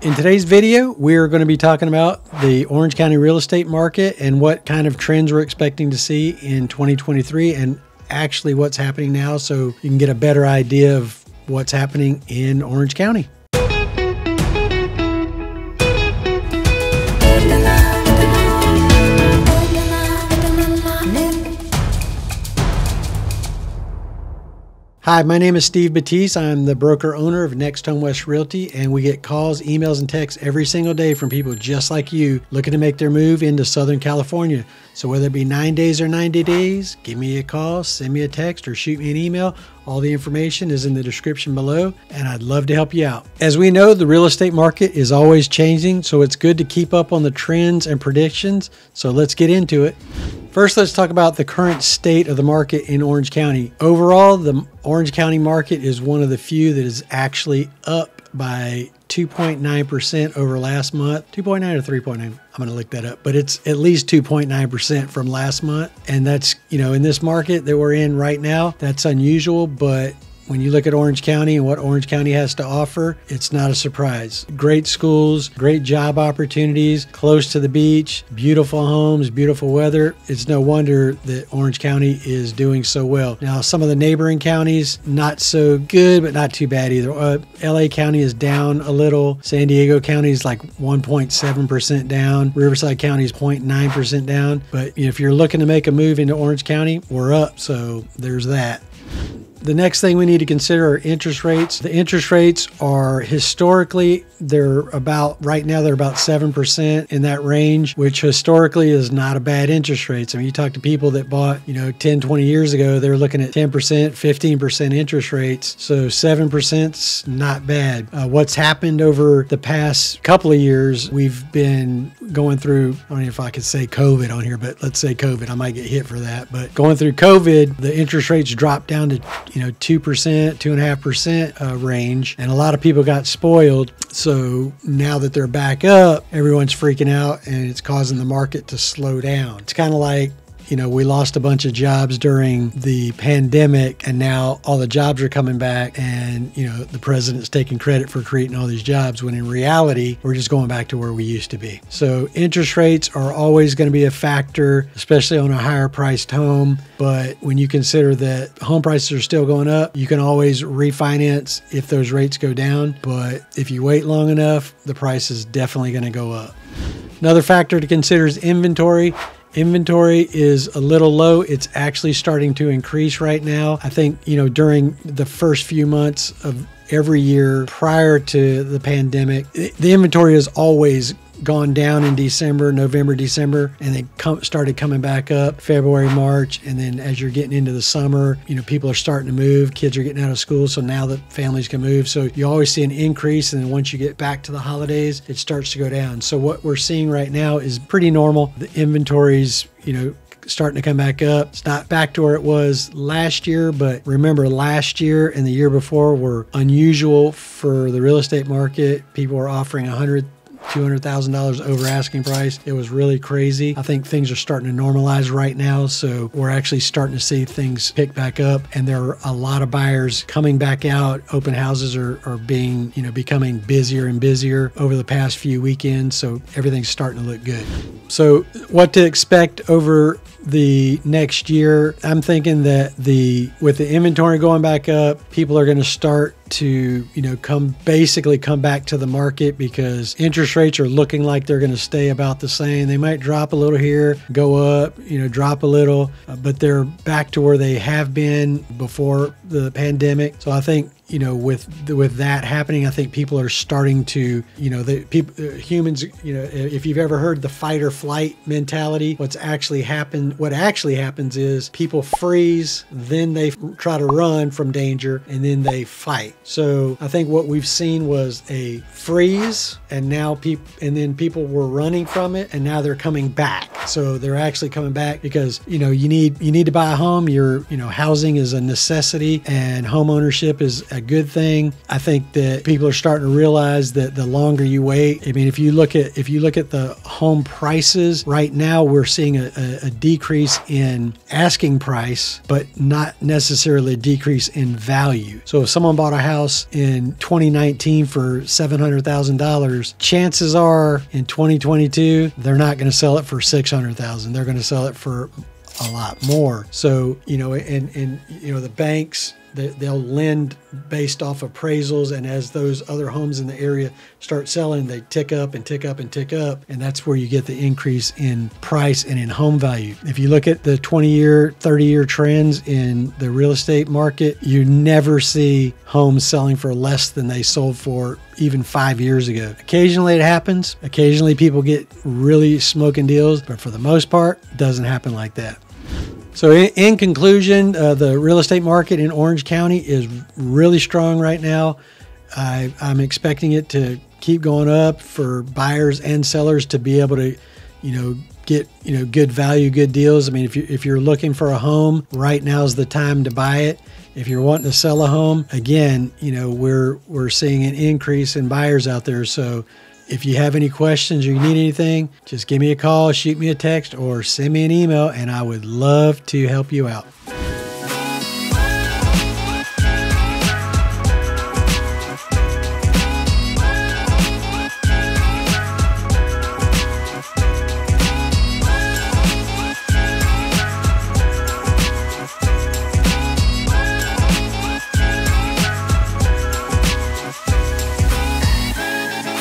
In today's video, we're going to be talking about the Orange County real estate market and what kind of trends we're expecting to see in 2023 and actually what's happening now, so you can get a better idea of what's happening in Orange County. Hi, my name is Steve Batiste. I'm the broker owner of Next Home West Realty, and we get calls, emails, and texts every single day from people just like you looking to make their move into Southern California. So whether it be 9 days or 90 days, give me a call, send me a text, or shoot me an email. All the information is in the description below, and I'd love to help you out. As we know, the real estate market is always changing, so it's good to keep up on the trends and predictions. So let's get into it. First, let's talk about the current state of the market in Orange County. Overall, the Orange County market is one of the few that is actually up by 2.9% over last month. 2.9 or 3.9? I'm going to look that up, but it's at least 2.9% from last month. And that's, in this market that we're in right now, that's unusual, but when you look at Orange County and what Orange County has to offer, it's not a surprise. Great schools, great job opportunities, close to the beach, beautiful homes, beautiful weather. It's no wonder that Orange County is doing so well. Now, some of the neighboring counties, not so good, but not too bad either. LA County is down a little. San Diego County is like 1.7% down. Riverside County is 0.9% down. But if you're looking to make a move into Orange County, we're up. So there's that. The next thing we need to consider are interest rates. The interest rates are historically, right now they're about 7% in that range, which historically is not a bad interest rate. I mean, you talk to people that bought, 10, 20 years ago, they were looking at 10%, 15% interest rates. So 7%'s not bad. What's happened over the past couple of years, we've been going through, I don't know if I could say COVID on here, but let's say COVID, I might get hit for that. But going through COVID, the interest rates dropped down to 2%, 2.5% range, and a lot of people got spoiled. So now that they're back up, everyone's freaking out, and it's causing the market to slow down. It's kind of like, we lost a bunch of jobs during the pandemic, and now all the jobs are coming back, and, the president's taking credit for creating all these jobs, when in reality, we're just going back to where we used to be. So interest rates are always going to be a factor, especially on a higher priced home. But when you consider that home prices are still going up, you can always refinance if those rates go down. But if you wait long enough, the price is definitely going to go up. Another factor to consider is inventory. Inventory is a little low. It's actually starting to increase right now. I think, during the first few months of every year prior to the pandemic, the inventory has always gone down in December, November, December, and then started coming back up February, March. And then as you're getting into the summer, people are starting to move, kids are getting out of school, so now that families can move. So you always see an increase, and then once you get back to the holidays, it starts to go down. So what we're seeing right now is pretty normal. The inventory's, starting to come back up. It's not back to where it was last year, but remember, last year and the year before were unusual for the real estate market. People were offering $200,000 over asking price. It was really crazy. I think things are starting to normalize right now, so we're actually starting to see things pick back up, and there are a lot of buyers coming back out. Open houses are being, becoming busier and busier over the past few weekends, so everything's starting to look good. So what to expect over the next year? I'm thinking that with the inventory going back up, people are going to start to come back to the market, because interest rates are looking like they're going to stay about the same. They might drop a little here, go up, drop a little, but they're back to where they have been before the pandemic. So I think with that happening, I think people are starting to, humans, if you've ever heard the fight or flight mentality, what actually happens is people freeze, then they try to run from danger, and then they fight. So I think what we've seen was a freeze, and now people were running from it, and now they're coming back. So they're actually coming back because, you need to buy a home. Housing is a necessity, and home ownership is a good thing. I think that people are starting to realize that the longer you wait, I mean, if you look at the home prices right now, we're seeing a decrease in asking price, but not necessarily a decrease in value. So if someone bought a house in 2019 for $700,000, chances are in 2022 they're not going to sell it for $600,000. They're going to sell it for a lot more. So, and the banks, they'll lend based off appraisals, and as those other homes in the area start selling, they tick up and tick up and tick up, and that's where you get the increase in price and in home value. If you look at the 20-year, 30-year trends in the real estate market, you never see homes selling for less than they sold for even 5 years ago. Occasionally it happens. Occasionally people get really smoking deals, but for the most part, it doesn't happen like that. So in conclusion, the real estate market in Orange County is really strong right now. I'm expecting it to keep going up for buyers and sellers to be able to, get, good value, good deals. I mean, if you're looking for a home, right now is the time to buy it. If you're wanting to sell a home, again, we're seeing an increase in buyers out there. So if you have any questions or you need anything, just give me a call, shoot me a text, or send me an email, and I would love to help you out.